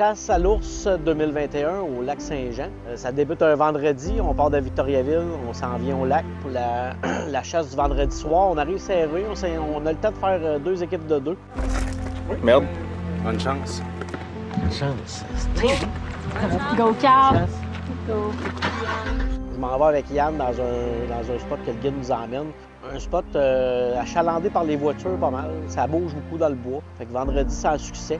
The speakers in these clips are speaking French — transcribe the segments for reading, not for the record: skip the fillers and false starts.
chasse à l'ours 2021 au lac Saint-Jean. Ça débute un vendredi, on part de Victoriaville, on s'en vient au lac pour la chasse du vendredi soir. On arrive serré, on a le temps de faire 2 équipes de 2. Oui. Merde. Bonne chance. Bonne chance. Go Carl! Go! Je m'en vais avec Yann dans un spot que le guide nous emmène. Un spot achalandé par les voitures pas mal. Ça bouge beaucoup dans le bois. Fait que vendredi, c'est un succès.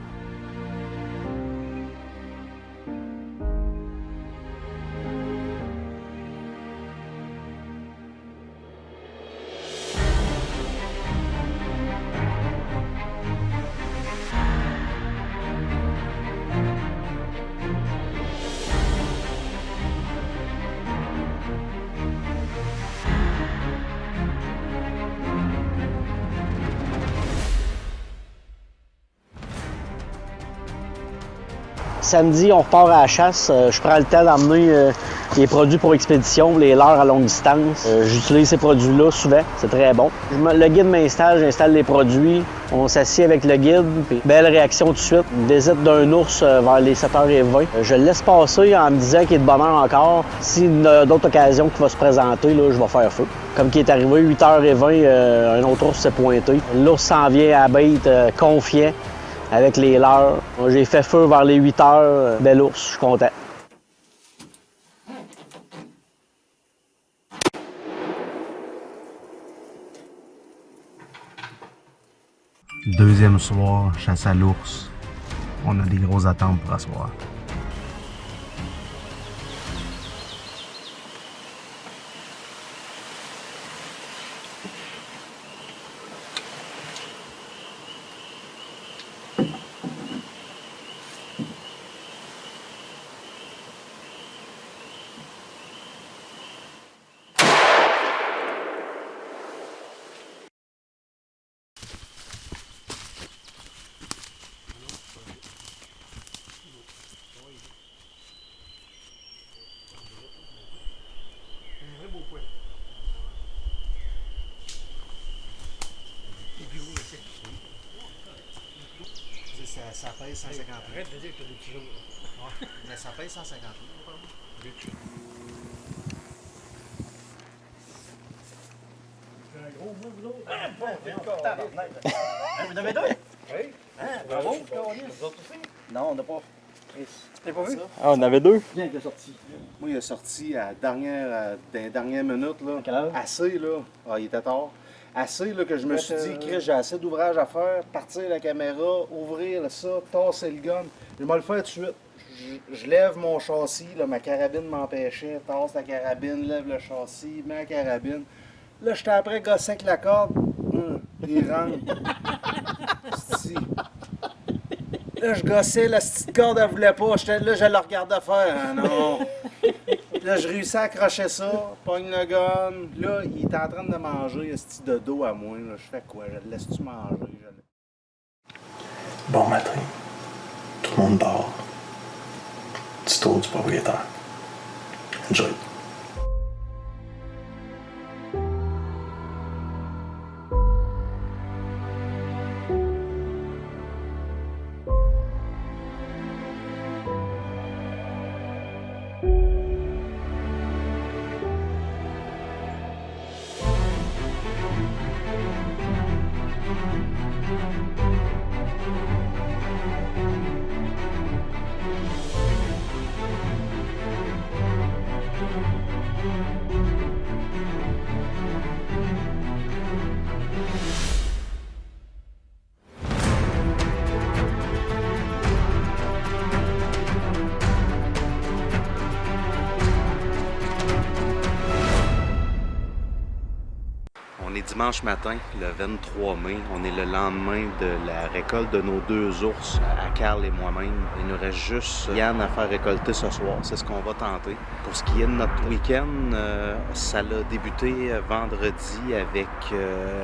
Samedi, on repart à la chasse. Je prends le temps d'emmener les produits pour expédition, les leurres à longue distance. J'utilise ces produits-là souvent, c'est très bon. Le guide m'installe, j'installe les produits. On s'assied avec le guide, puis belle réaction tout de suite. Une visite d'un ours vers les 7h20. Je le laisse passer en me disant qu'il est de bonne heure encore. S'il y a d'autres occasions qui vont se présenter, là, je vais faire feu. Comme qui est arrivé, 8h20, un autre ours s'est pointé. L'ours s'en vient à la bête, confiant. Avec les leurres. J'ai fait feu vers les 8 heures. Bel ours, je suis content. Deuxième soir, chasse à l'ours. On a des grosses attentes pour ce soir. Ça pèse 150 livres. Arrête de dire que t'as des kilos. Ouais. Mais ça pèse 150 livres. Un gros bout, vous autres. Vous en avez deux? Oui. Hein? Bravo, non, on n'a pas. T'as pas vu? Ah, on avait 2? Bien qu'il est sorti. Moi, il est sorti à dans les dernières minutes. Là. À quelle heure? Assez, là. Ah, il était tard. Assez là, que je me suis dit, Chris, j'ai assez d'ouvrage à faire, partir la caméra, ouvrir ça, tasser le gun. Je vais le faire tout de suite. Je lève mon châssis, là, ma carabine m'empêchait, tasse la carabine, lève le châssis, mets la carabine. Là, j'étais après gossé avec la corde. Il rentre. Là, je gossais, la petite corde, elle voulait pas. Là, je la regardais faire. Ah non! Là, je réussis à accrocher ça, pogne le gun. Là, il est en train de manger, ce petit dodo à moi. Là. Je fais quoi? Je le laisse-tu manger? Bon matin. Tout le monde dort. Petit tour du propriétaire. Enjoy. On est dimanche matin, le 23 mai. On est le lendemain de la récolte de nos 2 ours, à Carl et moi-même. Il nous reste juste Yann à faire récolter ce soir. C'est ce qu'on va tenter. Pour ce qui est de notre week-end, ça a débuté vendredi avec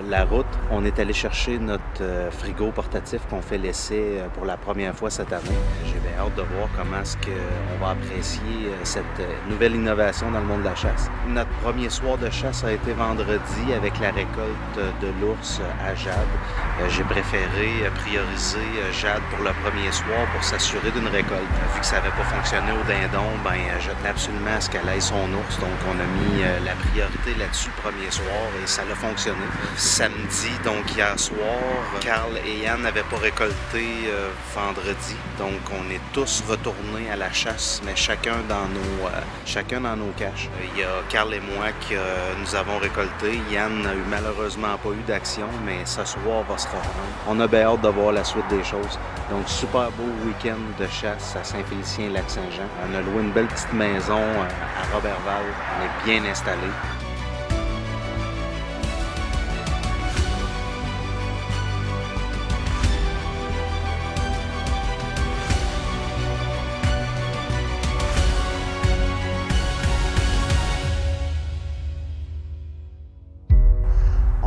la route. On est allé chercher notre frigo portatif qu'on fait l'essai pour la première fois cette année. J'ai bien hâte de voir comment est-ce qu'on va apprécier cette nouvelle innovation dans le monde de la chasse. Notre premier soir de chasse a été vendredi avec la récolte de l'ours à Jade. J'ai préféré prioriser Jade pour le premier soir pour s'assurer d'une récolte. Vu que ça n'avait pas fonctionné au dindon, je tenais absolument à ce qu'elle aille son ours. Donc on a mis la priorité là-dessus le premier soir et ça a fonctionné. Samedi, donc hier soir, Carl et Yann n'avaient pas récolté vendredi. Donc on est tous retournés à la chasse, mais chacun dans nos caches. Il y a Carl et moi qui nous avons récolté. Yann n'a malheureusement pas eu d'action, mais ce soir va se reprendre. On a bien hâte de voir la suite des choses. Donc super beau week-end de chasse à Saint-Félicien-Lac-Saint-Jean. On a loué une belle petite maison à Roberval. On est bien installés.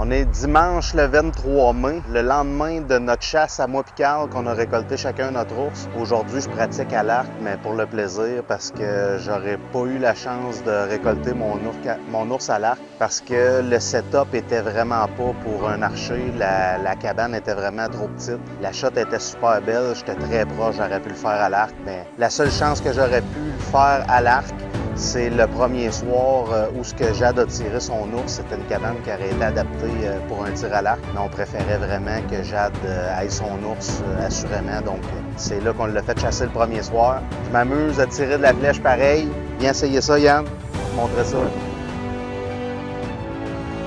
On est dimanche le 23 mai, le lendemain de notre chasse à moi et Carl, qu'on a récolté chacun notre ours. Aujourd'hui, je pratique à l'arc, mais pour le plaisir, parce que j'aurais pas eu la chance de récolter mon ours à l'arc, parce que le setup était vraiment pas pour un archer. La cabane était vraiment trop petite. La shot était super belle, j'étais très proche, j'aurais pu le faire à l'arc, mais la seule chance que j'aurais pu le faire à l'arc, c'est le premier soir où ce que Jade a tiré son ours. C'était une cabane qui aurait été adaptée pour un tir à l'arc, mais on préférait vraiment que Jade aille son ours assurément. Donc c'est là qu'on l'a fait chasser le premier soir. Je m'amuse à tirer de la flèche pareil. Viens essayer ça, Yann. Je te montrer ça.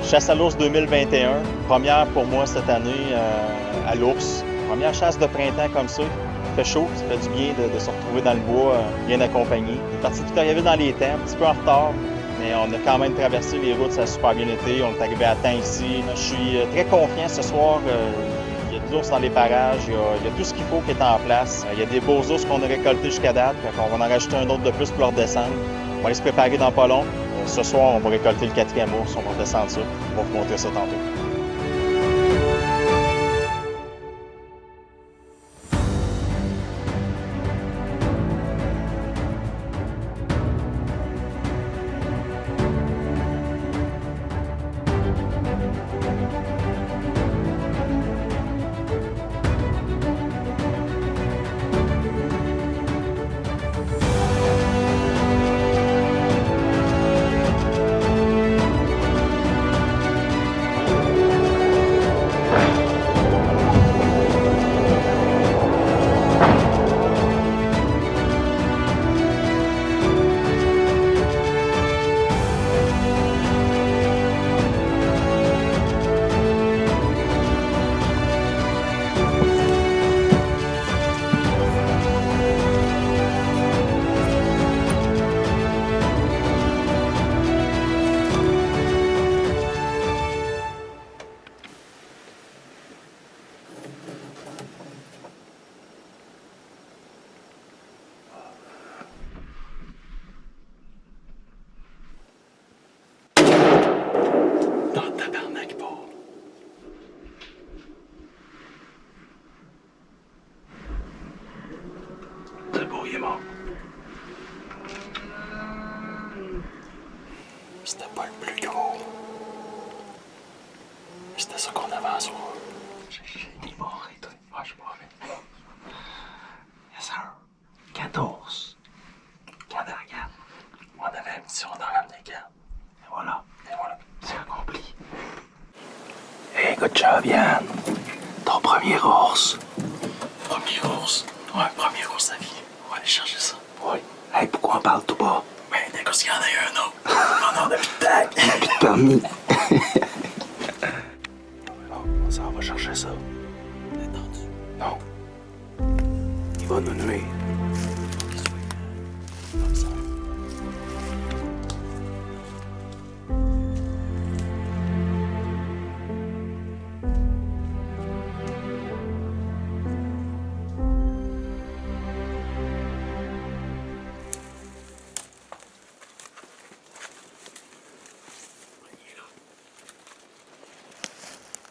Chasse à l'ours 2021. Première pour moi cette année à l'ours. Première chasse de printemps comme ça. Il fait chaud, ça fait du bien de se retrouver dans le bois, bien accompagné. On est parti de Victoriaville dans les temps, un petit peu en retard, mais on a quand même traversé les routes, ça a super bien été. On est arrivé à temps ici. Je suis très confiant ce soir. Il y a de l'ours dans les parages, il y a tout ce qu'il faut qui est en place. Il y a des beaux ours qu'on a récoltés jusqu'à date, on va en rajouter un autre de plus pour leur descendre. On va aller se préparer dans pas long. Ce soir, on va récolter le 4e ours, on va redescendre ça. On va vous montrer ça tantôt. C'était pas le plus gros. C'était ça qu'on avait à soir. Il est mort et tout. Ouais, je suis mort. Yes, sir. 14. Regarde. On avait un petit, on a ramené 4. Et voilà. C'est accompli. Hey, good job, Yann. Ton premier ours. Premier ours? Ouais, premier ours à vie. On va aller chercher ça. Ouais. Hey, pourquoi on parle tout bas? Ben, d'un coup, s'il y en a eu un autre. On a plus de tag. On a plus de permis. On va chercher ça. Détendu. Non. Il va nous nuire. Comme ça.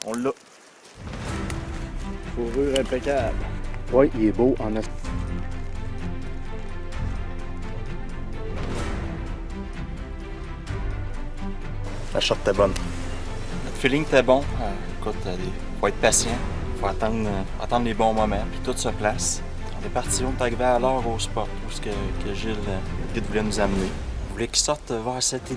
On l'a. Fourrure impeccable. Oui, il est beau en La shot était bonne. feeling était bon. Écoute, faut être patient, faut attendre les bons moments, puis tout se place. On est parti, on est arrivé à l'heure au spot où que Gilles, le guide, voulait nous amener. On voulait qu'il sorte vers 7h30.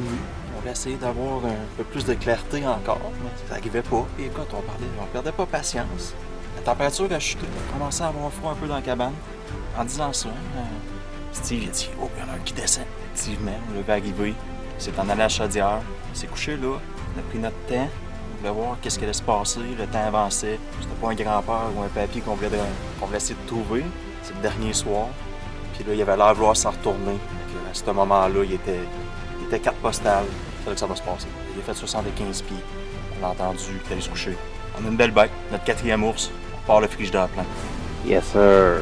On voulait essayer d'avoir un peu plus de clarté encore, mais ça n'arrivait pas. Et écoute, on perdait pas patience. La température a chuté, on commençait à avoir froid un peu dans la cabane. En disant ça, Steve il a dit « Oh, il y en a un qui descend. » Effectivement, on l'avait arrivé. Il s'est en allé à la chaudière. Il s'est couché là. On a pris notre temps. On voulait voir qu'est-ce qui allait se passer. Le temps avançait. C'était pas un grand-père ou un papier qu'on voulait essayer de trouver. C'est le dernier soir. Puis là, il avait l'air de vouloir s'en retourner. À ce moment-là, il était carte postale. Il fallait que ça va se passer. Il a fait 75 pieds. On a entendu qu'il allait se coucher. On a une belle bête, notre 4e ours. On part le frigidaire plein. Yes, sir.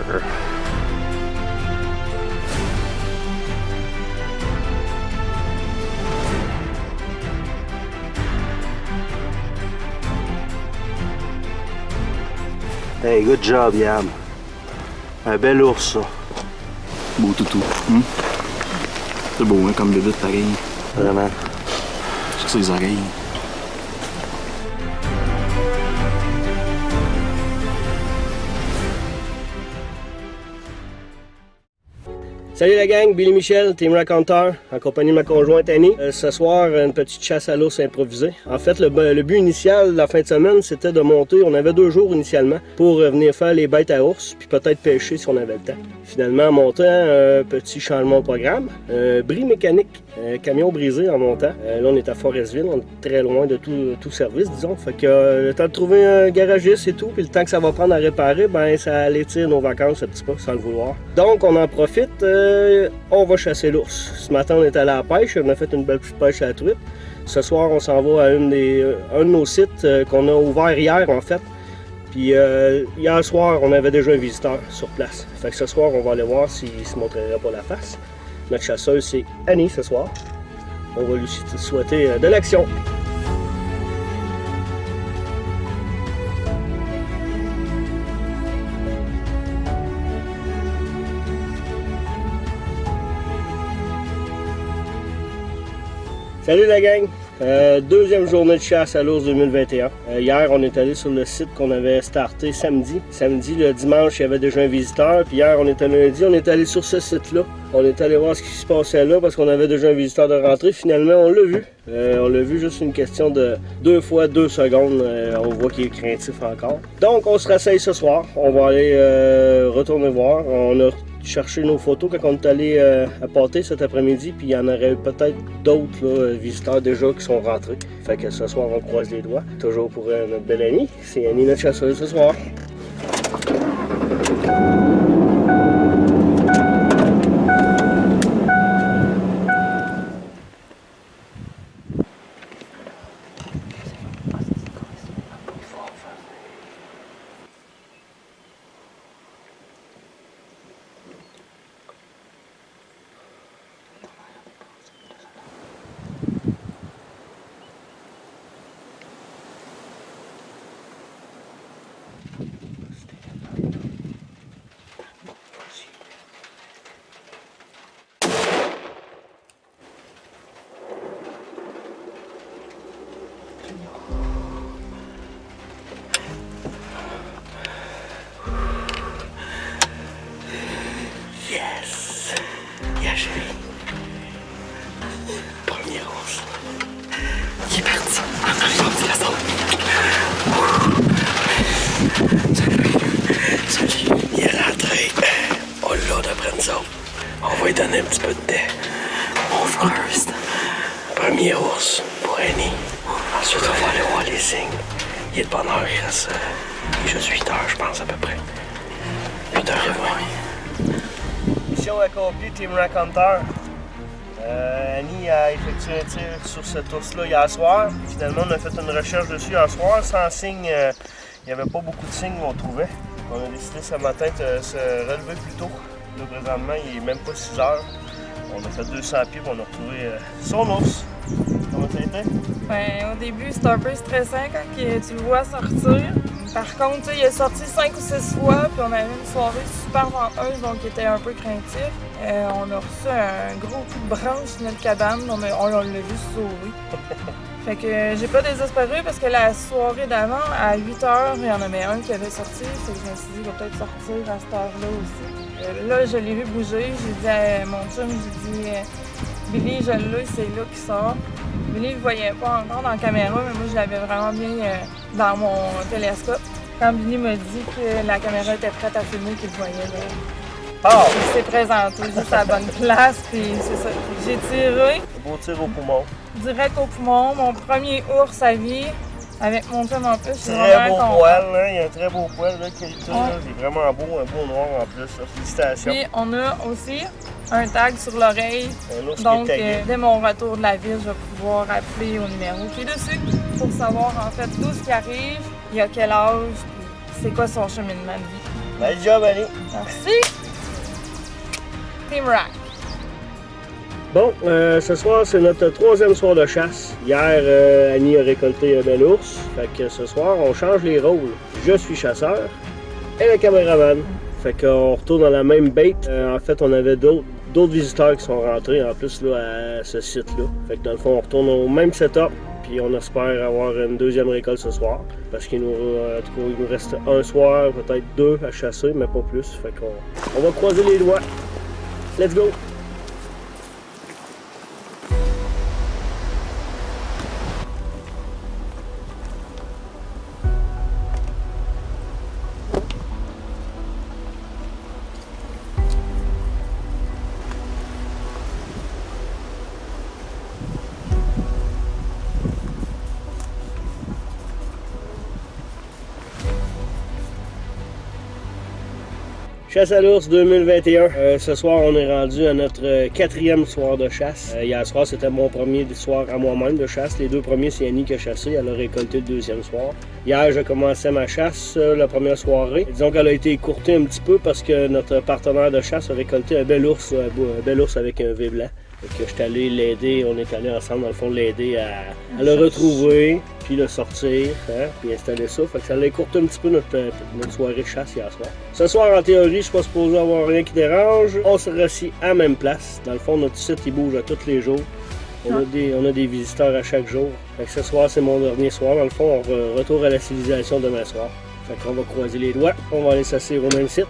Hey, good job, Yann. Un bel ours, ça. Beau toutou. C'est beau, hein, comme bébé de pareil. Vraiment. Sur ses oreilles. Salut la gang, Billy Michel, Team Raconteur, en compagnie de ma conjointe Annie. Ce soir, une petite chasse à l'ours improvisée. En fait, le but initial de la fin de semaine, c'était de monter, on avait 2 jours initialement, pour venir faire les bêtes à ours, puis peut-être pêcher si on avait le temps. Finalement, en montant, petit changement de programme, bris mécanique, camion brisé en montant. Là, on est à Forestville, on est très loin de tout service, disons. Fait que le temps de trouver un garagiste et tout, puis le temps que ça va prendre à réparer, ben ça l'étire nos vacances un petit peu, sans le vouloir. Donc, on en profite. On va chasser l'ours. Ce matin, on est allé à la pêche. On a fait une belle petite pêche à la truite. Ce soir, on s'en va à un de nos sites qu'on a ouvert hier, en fait. Puis hier soir, on avait déjà un visiteur sur place. Fait que ce soir, on va aller voir s'il se montrerait pas la face. Notre chasseuse, c'est Annie ce soir. On va lui souhaiter de l'action. Salut la gang! Deuxième journée de chasse à l'ours 2021. Hier, on est allé sur le site qu'on avait starté samedi. Samedi, le dimanche, il y avait déjà un visiteur. Puis hier, on était lundi, on est allé sur ce site-là. On est allé voir ce qui se passait là parce qu'on avait déjà un visiteur de rentrée. Finalement, on l'a vu. On l'a vu juste une question de 2 fois 2 secondes. On voit qu'il est craintif encore. Donc, on se rasseille ce soir. On va aller retourner voir. On a chercher nos photos quand on est allé à Pâté cet après-midi, puis il y en aurait peut-être d'autres visiteurs déjà qui sont rentrés. Fait que ce soir, on croise les doigts. Toujours pour notre belle Annie. C'est Annie, notre chasseuse, ce soir. Premier ours. Il est parti. En arrivant de la zone. Salut. Il est rentré. On l'a d'après nous autres. On va lui donner un petit peu de thé. Mon first. Premier ours pour Annie. Ensuite, on va aller voir les signes. Il est de bonne heure. Il reste juste 8 heures, je pense, à peu près. 8h20. Mission accomplie, Team Raconteur. Annie a effectué un tir sur cet ours-là hier soir. Finalement, on a fait une recherche dessus hier soir. Sans signe, il n'y avait pas beaucoup de signes qu'on trouvait. On a décidé ce matin de se relever plus tôt. Là, présentement, il n'est même pas 6 heures. On a fait 200 pieds et on a retrouvé son ours. Comment ça a été? Ben, au début, c'est un peu stressant quand tu le vois sortir. Par contre, il est sorti 5 ou 6 fois, puis on avait une soirée super venteuse, donc il était un peu craintif. On a reçu un gros coup de branche sur notre cabane, on l'a vu sauver. Fait que j'ai pas désespéré parce que la soirée d'avant, à 8h, il y en avait un qui avait sorti. Fait que je me suis dit, il va peut-être sortir à cette heure-là aussi. Là, je l'ai vu bouger. J'ai dit à mon chum, j'ai dit, Billy, je l'ai, c'est là qu'il sort. Billy, il ne voyait pas encore dans la caméra, mais moi, je l'avais vraiment bien dans mon télescope. Quand Billy m'a dit que la caméra était prête à filmer, qu'il le voyait là. Il s'est présenté juste à la bonne place, puis c'est ça. J'ai tiré. Beau tir au poumon. Direct au poumon, mon premier ours à vie, avec mon chum en plus. Très beau poil, hein? Il y a un très beau poil, là, qualité, là. Il est vraiment beau, un beau noir en plus, là. Félicitations. Puis on a aussi un tag sur l'oreille, donc dès mon retour de la ville, je vais pouvoir appeler au numéro qui est dessus pour savoir en fait tout ce qui arrive, il y a quel âge, c'est quoi son cheminement de vie. Nice job, Annie! Merci! Team Rack! Bon, ce soir, c'est notre 3e soir de chasse. Hier, Annie a récolté un bel ours. Fait que ce soir, on change les rôles. Je suis chasseur et le caméraman. Fait qu'on retourne dans la même bête. En fait, on avait d'autres visiteurs qui sont rentrés en plus là, à ce site-là. Fait que dans le fond, on retourne au même setup. Puis on espère avoir une 2e récolte ce soir. Parce qu'il nous reste un soir, peut-être 2 à chasser, mais pas plus. Fait qu'on va croiser les doigts. Let's go! Chasse à l'ours 2021. Ce soir, on est rendu à notre 4e soir de chasse. Hier soir, c'était mon premier soir à moi-même de chasse. Les 2 premiers, c'est Annie qui a chassé. Elle a récolté le 2e soir. Hier, j'ai commencé ma chasse, la première soirée. Disons qu'elle a été écourtée un petit peu parce que notre partenaire de chasse a récolté un bel ours avec un V blanc. Fait que je suis allé l'aider, on est allé ensemble dans le fond l'aider à le retrouver, puis le sortir, hein, puis installer ça. Fait que ça l'a écourté un petit peu notre soirée de chasse hier soir. Ce soir, en théorie, je suis pas supposé avoir rien qui dérange. On se rassit à la même place. Dans le fond, notre site, il bouge à tous les jours. On a des visiteurs à chaque jour. Fait que ce soir, c'est mon dernier soir. Dans le fond, on retourne à la civilisation demain soir. Fait qu'on va croiser les doigts. On va aller s'asseoir au même site.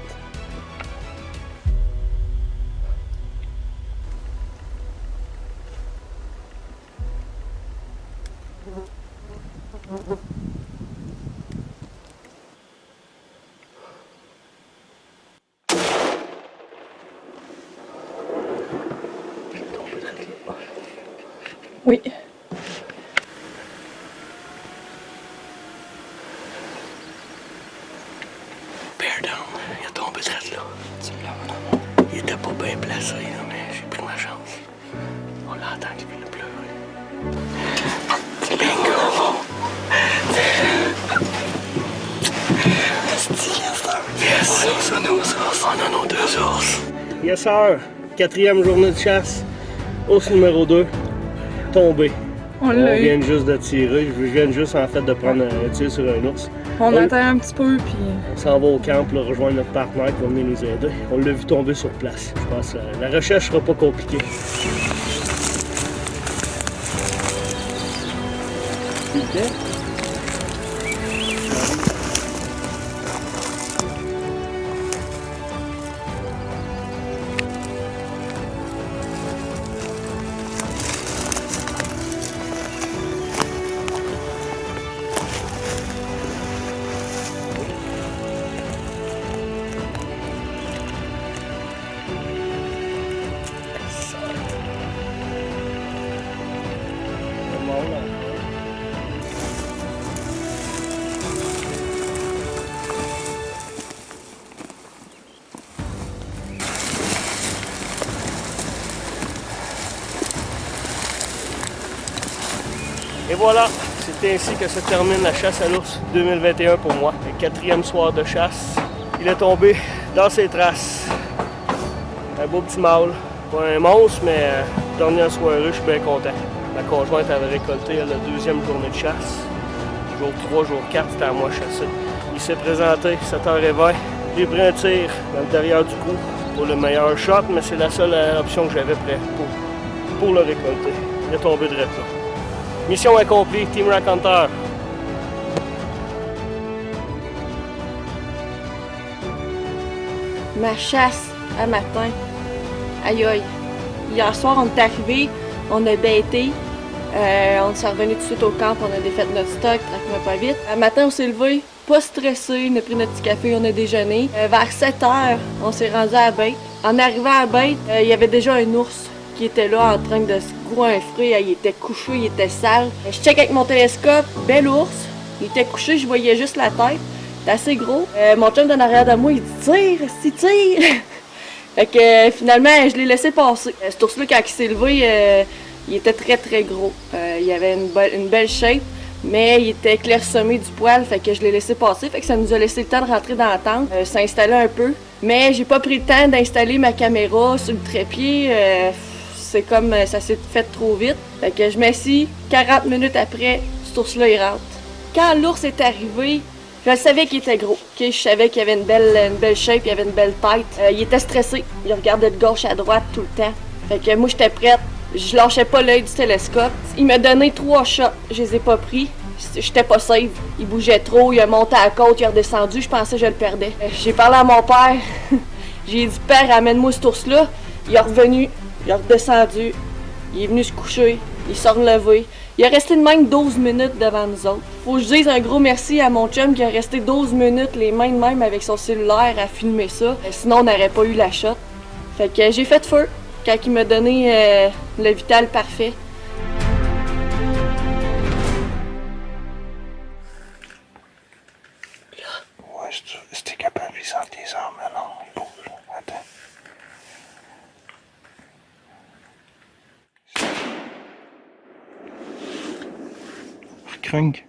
Oui. Bear down, il a tombé direct là. Il était pas bien placé, là, mais j'ai pris ma chance. On l'entend qu'il vient de pleurer. Bingo! Yes! On a nos 2 ours. Yes, sir! 4e journée de chasse. Ours numéro 2. Tombé. On vient juste de tirer. Je viens juste en fait de prendre un tir sur un ours. On attend un petit peu, puis... On s'en va au camp pour rejoindre notre partenaire qui va venir nous aider. On l'a vu tomber sur place. Je pense que la recherche sera pas compliquée. Et voilà, c'est ainsi que se termine la chasse à l'ours 2021 pour moi. Le 4e soir de chasse. Il est tombé dans ses traces. Un beau petit mâle. Pas un monstre, mais dernière soirée, je suis bien content. Ma conjointe avait récolté la 2e journée de chasse. Jour 3, jour 4, c'était à moi de chasser. Il s'est présenté 7h20. J'ai pris un tir dans le derrière du cou pour le meilleur shot, mais c'est la seule option que j'avais prête pour le récolter. Il est tombé de là. Mission accomplie, Team Raconteur. Ma chasse à matin. Aïe aïe. Hier soir, on est arrivé, on a bêté. On s'est revenu tout de suite au camp, on a défait notre stock, tranquillement pas vite. Le matin, on s'est levé, pas stressé, on a pris notre petit café, on a déjeuné. Vers 7h, on s'est rendu à la bête. En arrivant à la bête, il y avait déjà un ours qui était là en train de se goinfrer. Il était couché, il était sale. Je check avec mon télescope, bel ours. Il était couché, je voyais juste la tête. C'était assez gros. Mon chum en arrière de moi, il dit « Tire! » Fait que finalement, je l'ai laissé passer. Cet ours-là, quand il s'est levé, il était très très gros. Il avait une belle shape, mais il était clairsemé du poil, fait que je l'ai laissé passer. Fait que ça nous a laissé le temps de rentrer dans la tente, s'installer un peu. Mais j'ai pas pris le temps d'installer ma caméra sur le trépied. C'est comme ça s'est fait trop vite. Fait que je m'assis, 40 minutes après, cet ours-là il rentre. Quand l'ours est arrivé, je savais qu'il était gros. Okay? Je savais qu'il avait une belle shape, il avait une belle tête. Il était stressé. Il regardait de gauche à droite tout le temps. Fait que moi, j'étais prête. Je lâchais pas l'œil du télescope. Il m'a donné 3 shots. Je les ai pas pris. J'étais pas safe. Il bougeait trop. Il a monté à la côte, il est redescendu. Je pensais que je le perdais. J'ai parlé à mon père. J'ai dit, père, amène-moi cet ours-là. Il est revenu. Il est redescendu. Il est venu se coucher. Il s'est relevé. Il a resté de même 12 minutes devant nous autres. Faut que je dise un gros merci à mon chum qui a resté 12 minutes les mains de même avec son cellulaire à filmer ça. Sinon, on n'aurait pas eu la shot. Fait que j'ai fait feu quand il m'a donné le vital parfait. Ouais, si t'es capable de sentir tes armes, là, non, il bouge. Attends. Crunk.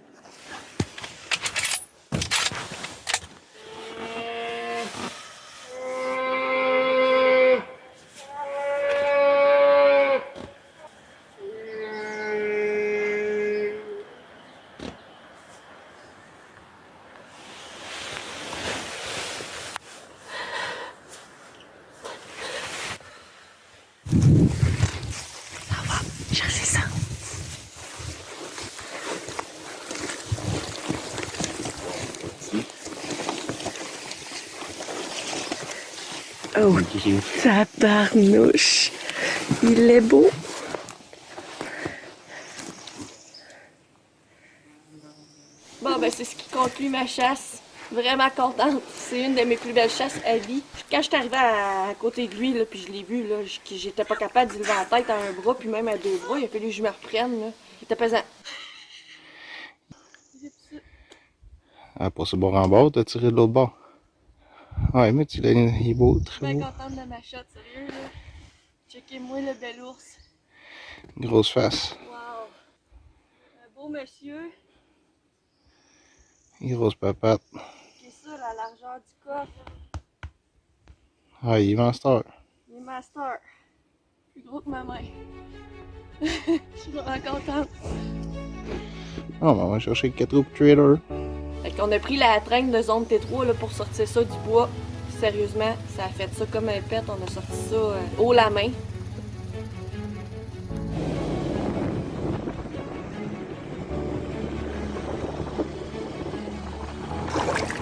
Oh, tabarnouche! Il est beau! Bon, ben c'est ce qui conclut ma chasse. Vraiment contente. C'est une de mes plus belles chasses à vie. Quand je suis arrivée à côté de lui, là, puis je l'ai vu, là, j'étais pas capable d'y lever la tête à un bras, puis même à 2 bras. Il a fallu que je me reprenne. Là. Il était pesant. Ah, pas ce bord en bord, t'as tiré de l'autre bord. Ouais, mais il est beau, très beau. Je suis bien contente de ma shot, sérieux, là. Checkez-moi le bel ours. Grosse face. Wow! Un beau monsieur. Grosse papate. C'est ça, la largeur du coffre. Ah, il est master. Il est master. Plus gros que ma main. Je suis vraiment contente. Ah, ben, on va chercher 4 roues trailer. Fait qu'on a pris la traîne de zone T3 là, pour sortir ça du bois. Sérieusement, ça a fait ça comme un pet. On a sorti ça haut la main.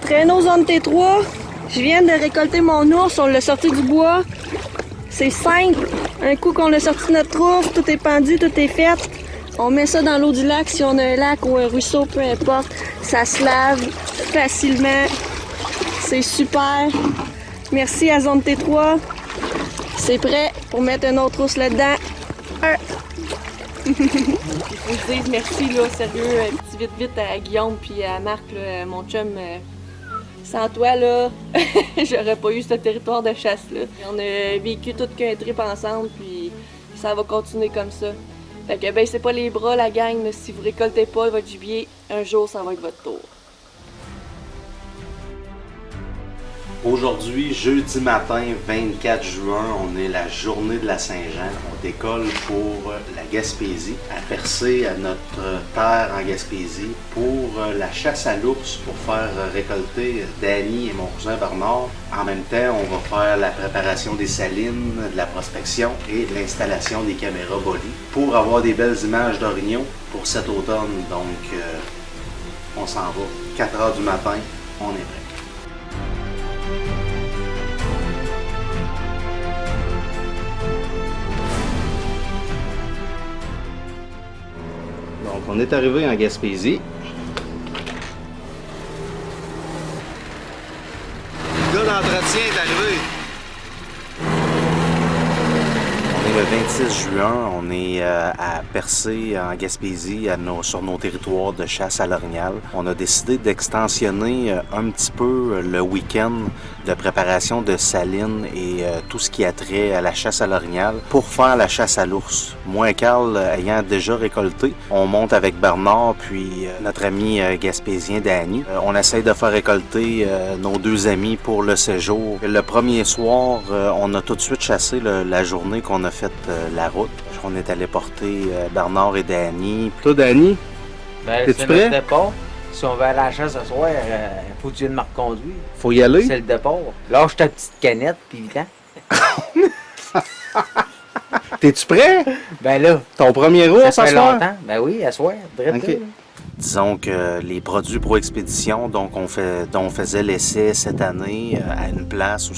Traîneau zone T3. Je viens de récolter mon ours. On l'a sorti du bois. C'est simple. Un coup qu'on a sorti notre ours, tout est pendu, tout est fait. On met ça dans l'eau du lac. Si on a un lac ou un ruisseau, peu importe, ça se lave facilement. C'est super. Merci à Zone T3. C'est prêt pour mettre un autre ours là-dedans. Il faut que je dise merci, là, sérieux, petit vite à Guillaume puis à Marc, là, mon chum. Sans toi, là, j'aurais pas eu ce territoire de chasse-là. On a vécu toute qu'un trip ensemble, puis ça va continuer comme ça. Fait que baissez pas les bras, la gang, là, si vous récoltez pas votre gibier, un jour, ça va être votre tour. Aujourd'hui, jeudi matin, 24 juin, on est la journée de la Saint-Jean. On décolle pour la Gaspésie, à percer à notre terre en Gaspésie pour la chasse à l'ours, pour faire récolter Danny et mon cousin Bernard. En même temps, on va faire la préparation des salines, de la prospection et de l'installation des caméras body pour avoir des belles images d'orignaux pour cet automne. Donc, on s'en va. 4 heures du matin, on est prêt. Donc, on est arrivé en Gaspésie. Le gars d'entretien est arrivé. On est le 26 juin, on est à Percé en Gaspésie, sur nos territoires de chasse à l'orignal. On a décidé d'extensionner un petit peu le week-end de préparation de salines et tout ce qui a trait à la chasse à l'orignal pour faire la chasse à l'ours. Moi et Carl ayant déjà récolté, on monte avec Bernard puis notre ami gaspésien Danny. On essaye de faire récolter nos deux amis pour le séjour. Le premier soir, on a tout de suite chassé la journée qu'on a fait la route. On est allé porter Bernard et Danny. Toi, Danny, c'est notre départ. Si on va aller à la chasse ce soir, faut que tu viennes me reconduire. Faut y aller? C'est le départ. Lâche ta petite canette, puis viens. T'es-tu prêt? Ben là. Ton premier ours ça à fait soir? Longtemps. Ben oui, à soir. Okay. Disons que les produits Pro Expédition, donc on faisait l'essai cette année à une place où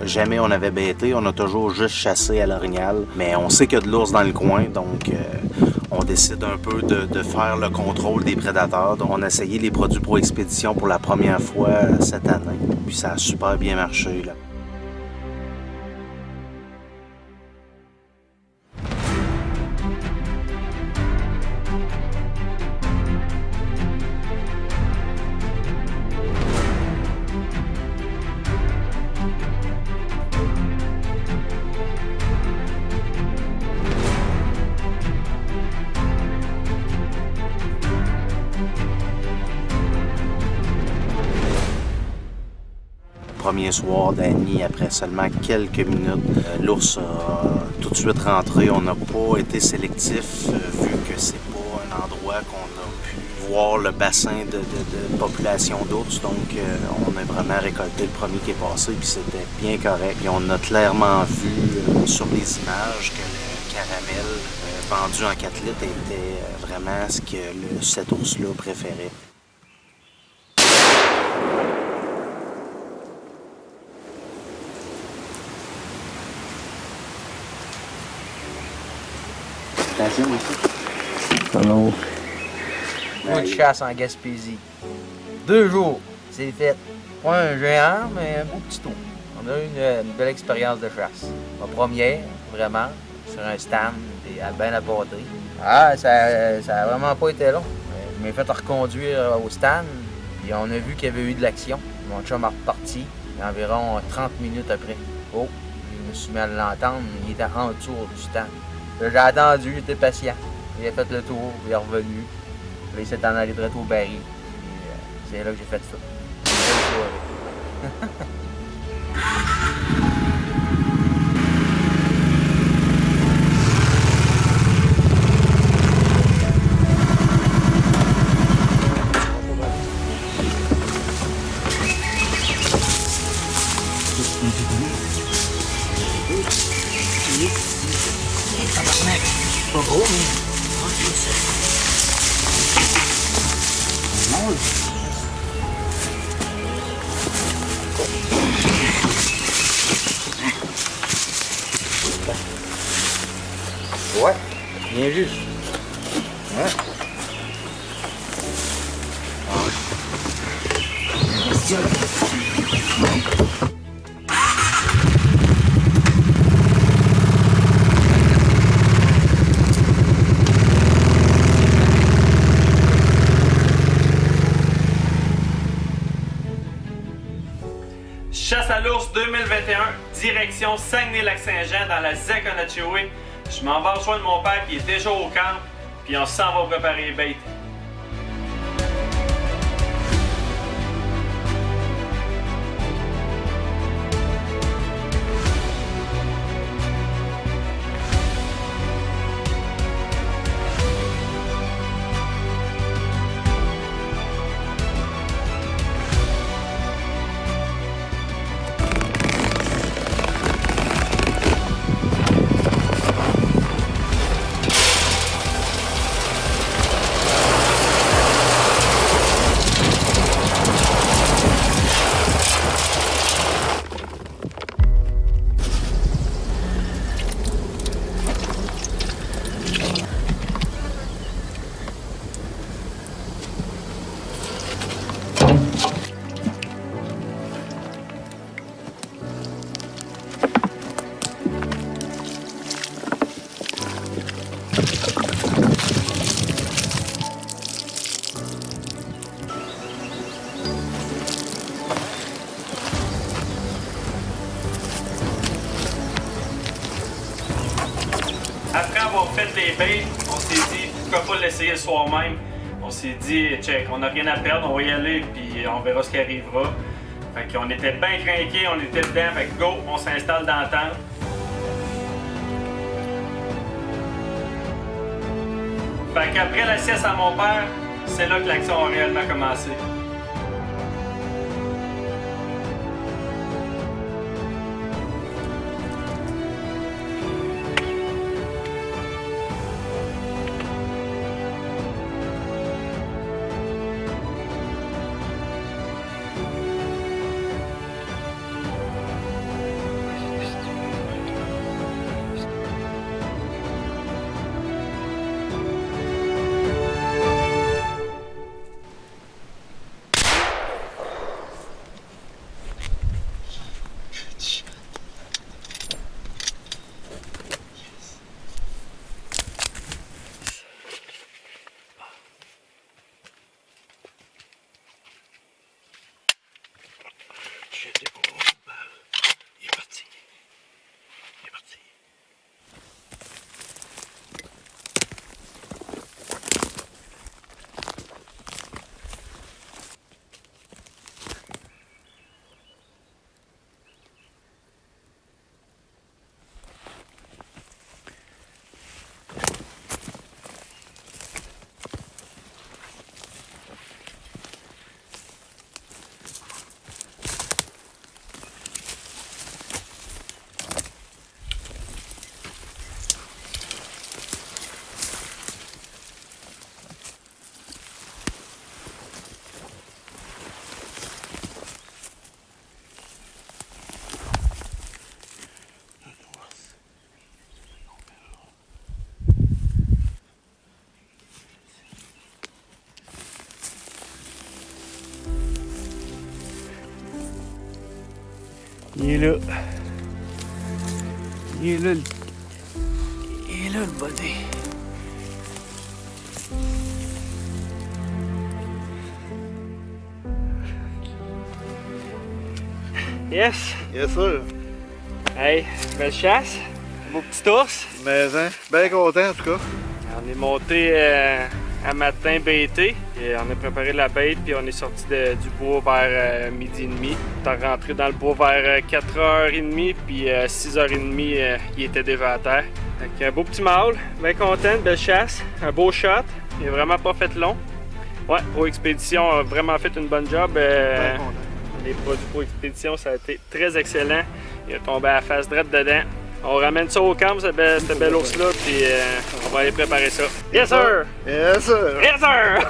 jamais on avait bêté, on a toujours juste chassé à l'orignal, mais on sait qu'il y a de l'ours dans le coin, donc on décide un peu de faire le contrôle des prédateurs. Donc on a essayé les produits Pro Expédition pour la première fois cette année, puis ça a super bien marché, là. Premier soir, Danny, après seulement quelques minutes, l'ours a tout de suite rentré. On n'a pas été sélectif vu que c'est pas un endroit qu'on a pu voir le bassin de population d'ours. Donc, on a vraiment récolté le premier qui est passé, puis c'était bien correct. Puis on a clairement vu sur les images que le caramel vendu en 4 litres était vraiment ce que cet ours-là préférait. Hello. Moi de chasse en Gaspésie. 2 jours, c'est fait. Pas un géant, mais un beau petit tour. On a eu une belle expérience de chasse. Ma première, vraiment, sur un stand, bien à batterie. Ah, ça a vraiment pas été long. Je m'ai fait reconduire au stand, puis on a vu qu'il y avait eu de l'action. Mon chum est reparti, environ 30 minutes après. Oh, je me suis mis à l'entendre, il était en dessous du stand. J'ai attendu, j'étais patient. Il a fait le tour, il est revenu. Là, il s'est en allé direct au baril. C'est là que j'ai fait ça. Une belle soirée. Pas beau, mais... Ouais, bien juste. Ouais. Chasse à l'ours 2021, direction Saguenay-Lac-Saint-Jean dans la Zaconachoué. Je m'en vais rejoindre mon père qui est déjà au camp, puis on s'en va préparer les bêtes. bait, on s'est dit pourquoi pas l'essayer le soir même. On s'est dit, check, on n'a rien à perdre, on va y aller, puis on verra ce qui arrivera. Fait qu'on était bien craqués, on était dedans, fait que go, on s'installe dans la tente. Fait qu'après la sieste à mon père, c'est là que l'action a réellement commencé. Il est là. Il est là. Il est là le body. Yes! Yes, sir. Hey, belle chasse. Beau petit ours. Mais, hein, bien content en tout cas. On est monté un matin bêté. Et on a préparé la bête, puis on est sorti du bois vers midi et demi. On est rentré dans le bois vers 4h30, puis 6h30, il était déjà à terre. Fait un beau petit mâle, bien content, belle chasse, un beau shot. Il a vraiment pas fait long. Ouais, Pro Expédition a vraiment fait une bonne job. Les produits Pro Expédition, ça a été très excellent. Il a tombé à la face droite dedans. On ramène ça au camp, cette belle ours-là, puis on va aller préparer ça. Yes, sir! Yes, sir! Yes, sir!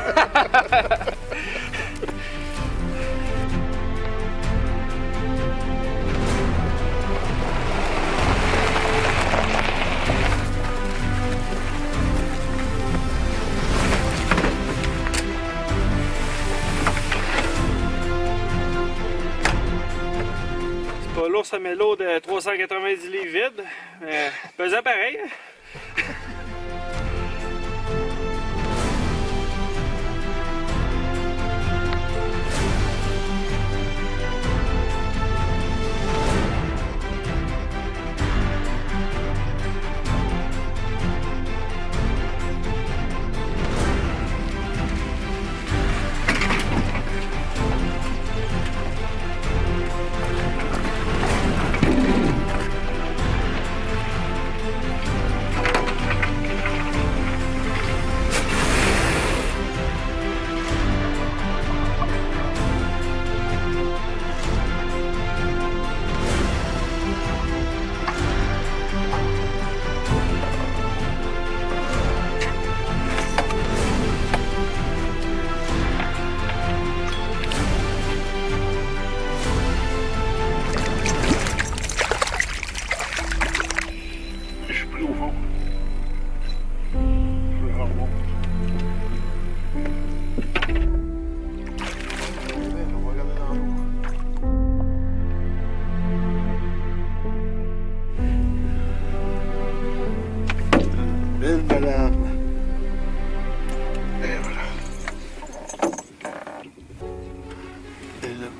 C'est pas l'ours à mélo de 390 livres vide, mais pesant pareil.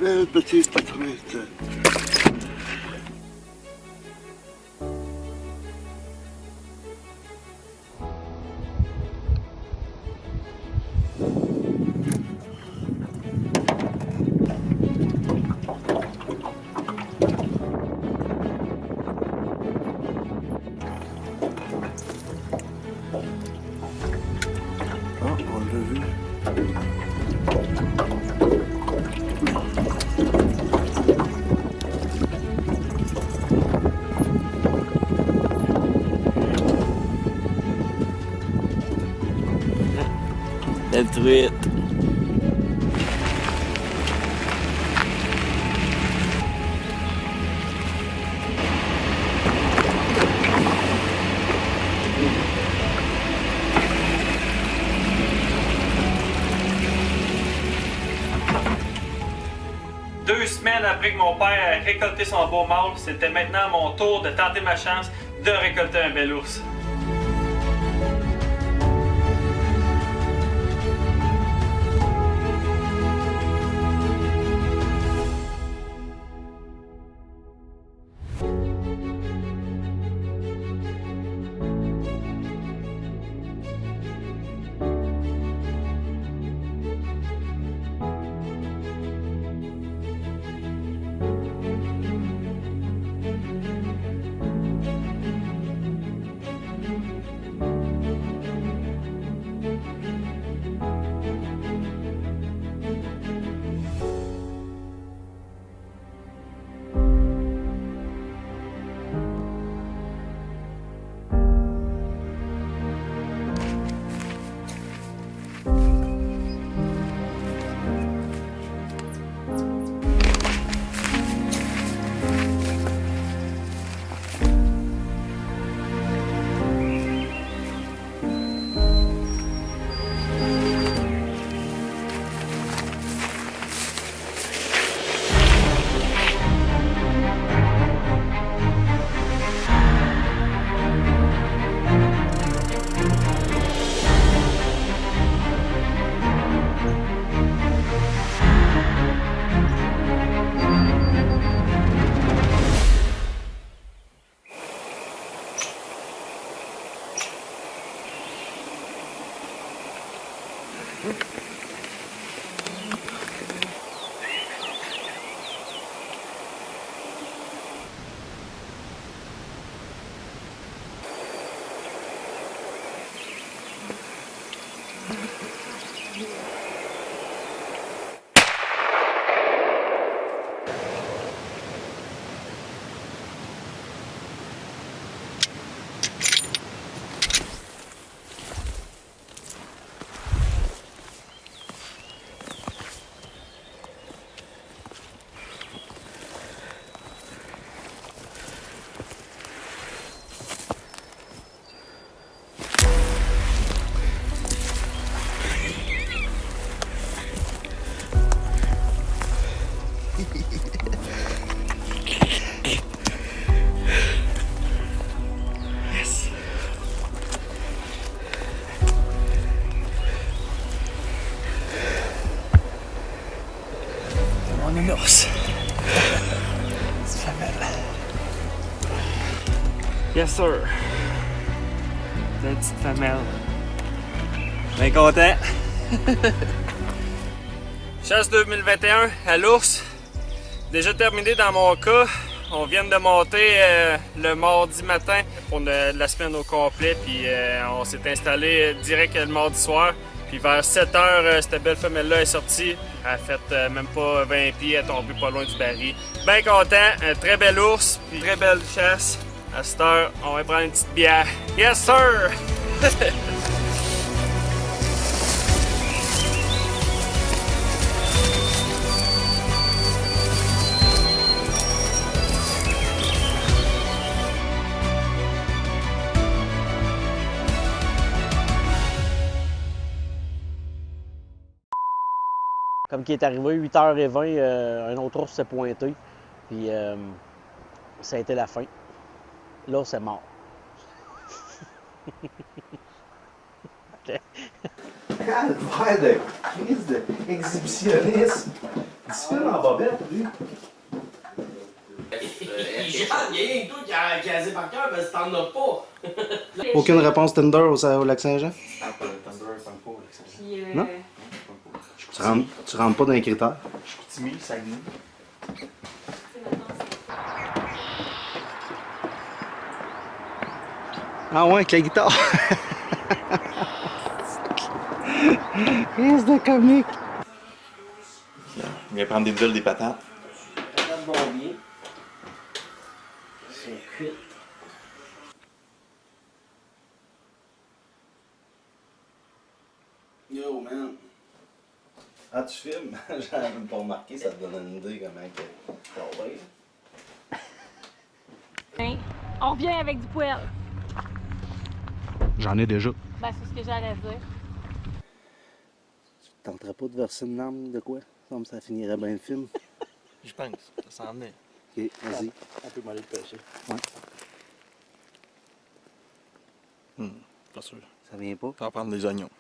Belle petite truite. On l'a vu. Belle truite. Deux semaines après que mon père a récolté son beau mâle, c'était maintenant mon tour de tenter ma chance de récolter un bel ours. Mon ours. C'est femelle. Yes sir. C'est une petite femelle. Bien content. Chasse 2021 à l'ours. Déjà terminé dans mon cas. On vient de monter le mardi matin pour la semaine au complet. Puis on s'est installé direct le mardi soir. Puis vers 7h, cette belle femelle-là est sortie. Elle a fait même pas 20 pieds, elle est tombée pas loin du baril. Bien content, un très bel ours, puis très belle chasse. À cette heure, on va prendre une petite bière. Yes sir! Comme qui est arrivé, 8h20, un autre ours s'est pointé. Puis ça a été la fin. Là, c'est mort. Quel verre de crise d'exhibitionniste. Dis-le en bobette, lui. Rien, tout qui a casé par cœur, parce que t'en as pas. Aucune réponse Tinder au Lac Saint-Jean? Puis, Non? Tu rentres pas dans les critères? Chicoutimi, Saguenay. Ah ouais, avec la guitare! Qu'est-ce de comique! On vient prendre des nouvelles des patates. Patates bombier. C'est cuit. Yo, man! Ah, tu filmes? J'avais même pas remarqué, ça te donne une idée comment que... Hein? On revient avec du poêle. J'en ai déjà. Ben, c'est ce que j'allais dire. Tu tenterais pas de verser une larme de quoi? Comme ça finirait bien le film. Je pense, ça s'en venait. Ok, vas-y. On peut m'aller le pêcher. Pas sûr. Ça vient pas? Ça va prendre des oignons.